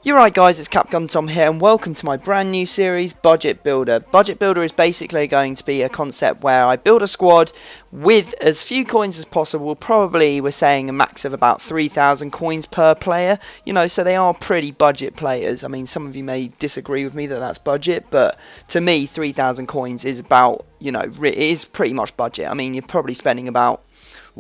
You're right guys, it's Capgun Tom here and welcome to my brand new series, Budget Builder. Budget Builder is basically going to be a concept where I build a squad with as few coins as possible. Probably we're saying a max of about 3,000 coins per player. You know, so they are pretty budget players. I mean, some of you may disagree with me that that's budget, but to me 3,000 coins is about, you know, it is pretty much budget. I mean, you're probably spending about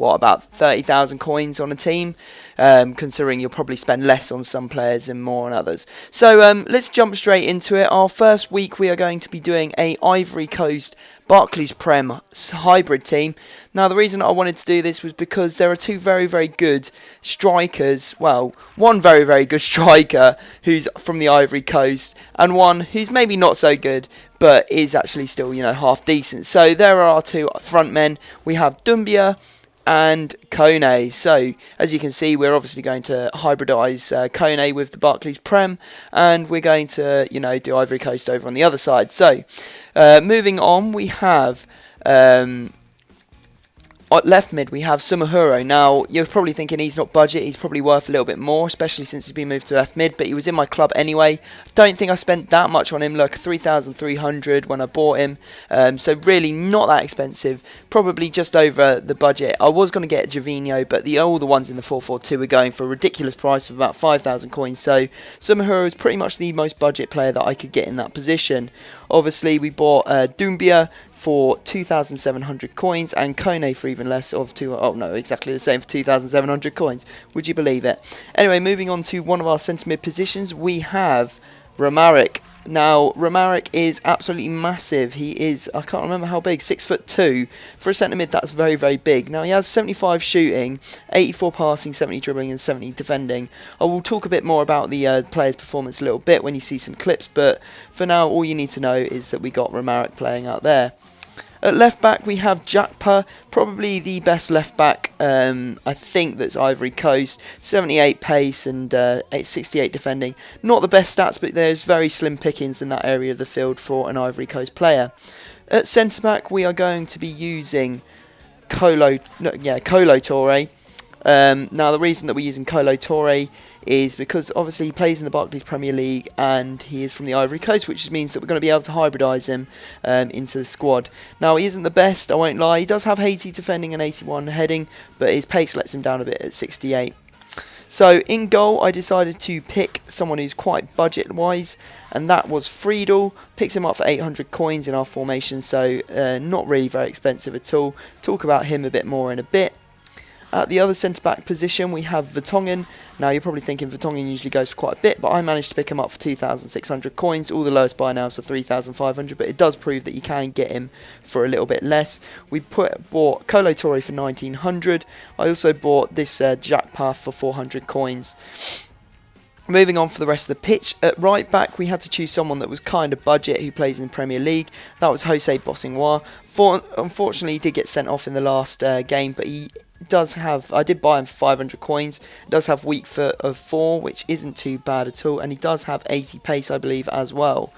30,000 coins on a team, considering you'll probably spend less on some players and more on others. So let's jump straight into it. Our first week we are going to be doing a Ivory Coast Barclays Prem hybrid team. Now the reason I wanted to do this was because there are two very good strikers, well, one very good striker who's from the Ivory Coast and one who's maybe not so good but is actually still, you know, half decent. So there are our two front men. We have Doumbia and Kone. So as you can see, we're obviously going to hybridize Kone with the Barclays Prem, and we're going to, you know, do Ivory Coast over on the other side. So moving on, we have at left mid we have Sumahuro. Now you're probably thinking he's not budget, he's probably worth a little bit more, especially since he's been moved to left mid, but he was in my club anyway. Don't think I spent that much on him. Look, 3,300 when I bought him, so really not that expensive, probably just over the budget. I was going to get Javinho, but all the ones in the 442 were going for a ridiculous price of about 5,000 coins, so Sumahuro is pretty much the most budget player that I could get in that position. Obviously we bought Doumbia for 2,700 coins and Kone for even less of exactly the same for 2,700 coins. Would you believe it? Anyway, moving on to one of our centre mid positions, we have Romaric. Now, Romaric is absolutely massive. He is, I can't remember how big, 6'2". For a centre mid, that's very big. Now, he has 75 shooting, 84 passing, 70 dribbling, and 70 defending. I will talk a bit more about the player's performance a little bit when you see some clips, but for now, all you need to know is that we got Romaric playing out there. At left back we have Jakpa, probably the best left back I think that's Ivory Coast. 78 pace and 68 defending. Not the best stats, but there's very slim pickings in that area of the field for an Ivory Coast player. At centre back we are going to be using Kolo Touré. Now the reason that we're using Kolo Touré is because obviously he plays in the Barclays Premier League and he is from the Ivory Coast, which means that we're going to be able to hybridise him into the squad. Now he isn't the best, I won't lie. He does have 80 defending and 81 heading, but his pace lets him down a bit at 68. So in goal I decided to pick someone who's quite budget wise, and that was Friedel. Picked him up for 800 coins in our formation, so not really very expensive at all. Talk about him a bit more in a bit. At the other centre-back position, we have Vertonghen. Now, you're probably thinking Vertonghen usually goes for quite a bit, but I managed to pick him up for 2,600 coins. All the lowest buy now is for 3,500, but it does prove that you can get him for a little bit less. We bought Kolo Touré for 1,900. I also bought this Jakpa for 400 coins. Moving on for the rest of the pitch, at right back we had to choose someone that was kind of budget who plays in the Premier League. That was Jose Bossingwa. Unfortunately, he did get sent off in the last game, but he does have, I did buy him for 500 coins, does have weak foot of 4, which isn't too bad at all, and he does have 80 pace, I believe, as well.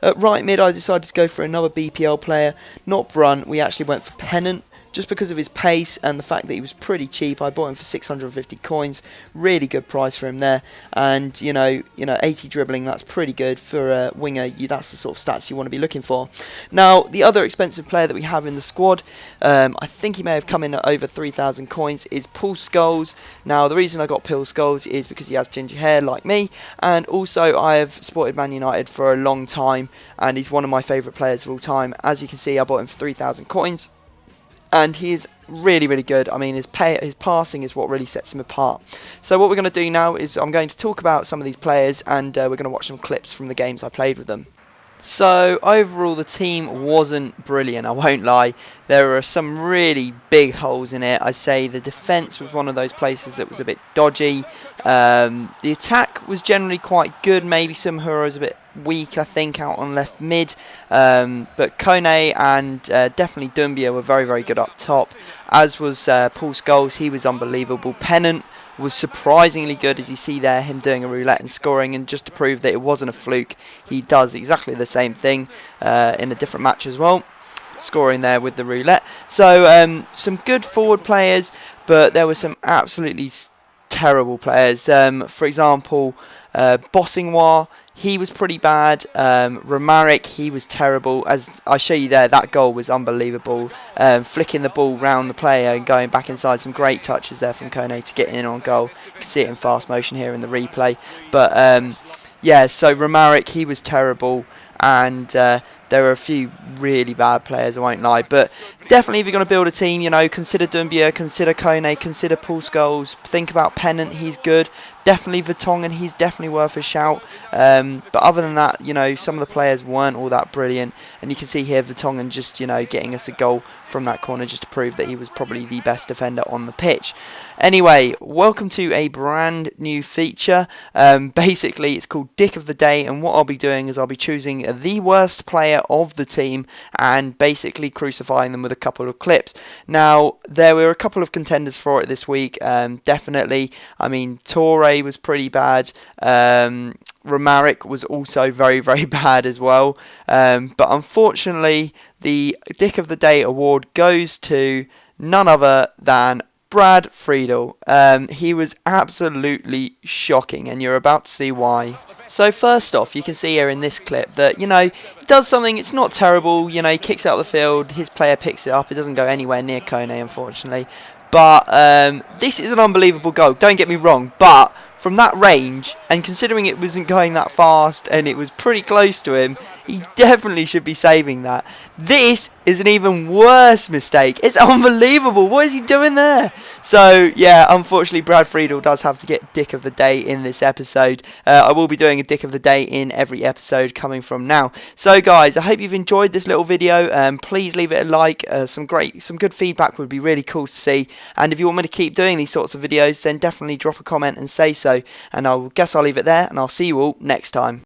At right mid, I decided to go for another BPL player, not Brunt. We actually went for Pennant, just because of his pace and the fact that he was pretty cheap. I bought him for 650 coins, really good price for him there, and you know 80 dribbling, that's pretty good for a winger. That's the sort of stats you want to be looking for. Now the other expensive player that we have in the squad, I think he may have come in at over 3,000 coins, is Paul Scholes. Now the reason I got Paul Scholes is because he has ginger hair like me, and also I have supported Man United for a long time and he's one of my favourite players of all time. As you can see, I bought him for 3,000 coins. And he is really good. I mean, his passing is what really sets him apart. So what we're going to do now is I'm going to talk about some of these players, and we're going to watch some clips from the games I played with them. So overall the team wasn't brilliant, I won't lie. There are some really big holes in it. I say the defence was one of those places that was a bit dodgy. The attack was generally quite good. Maybe Sumahuro is a bit weak, I think, out on left mid. But Kone and definitely Doumbia were very good up top. As was Paul Scholes, he was unbelievable. Pennant was surprisingly good, as you see there, him doing a roulette and scoring, and just to prove that it wasn't a fluke, he does exactly the same thing in a different match as well, scoring there with the roulette. So some good forward players, but there were some absolutely terrible players. For example, Bossingwa, he was pretty bad. Romaric, he was terrible. As I show you there, that goal was unbelievable. Flicking the ball round the player and going back inside. Some great touches there from Kone to get in on goal. You can see it in fast motion here in the replay. But yeah, so Romaric, he was terrible. And there were a few really bad players, I won't lie. But definitely, if you're going to build a team, consider Doumbia, consider Kone, consider Paul Scholes. Think about Pennant, he's good. Definitely Vertonghen, he's definitely worth a shout. But other than that, some of the players weren't all that brilliant. And you can see here Vertonghen just, getting us a goal from that corner just to prove that he was probably the best defender on the pitch. Anyway, welcome to a brand new feature. Basically, it's called Dick of the Day. And what I'll be doing is I'll be choosing the worst player of the team and basically crucifying them with a couple of clips. Now, there were a couple of contenders for it this week. Definitely, I mean, Torre was pretty bad. Romaric was also very, very bad as well. But unfortunately, the Dick of the Day award goes to none other than Brad Friedel. He was absolutely shocking, and you're about to see why. So first off, you can see here in this clip that, he does something, it's not terrible, he kicks it out of the field, his player picks it up, it doesn't go anywhere near Kone, unfortunately. But this is an unbelievable goal, don't get me wrong, but from that range, and considering it wasn't going that fast and it was pretty close to him, he definitely should be saving that. This is an even worse mistake. It's unbelievable. What is he doing there? So, yeah, unfortunately, Brad Friedel does have to get Dick of the Day in this episode. I will be doing a Dick of the Day in every episode coming from now. So, guys, I hope you've enjoyed this little video. Please leave it a like. Some good feedback would be really cool to see. And if you want me to keep doing these sorts of videos, then definitely drop a comment and say so. And I guess I'll leave it there, and I'll see you all next time.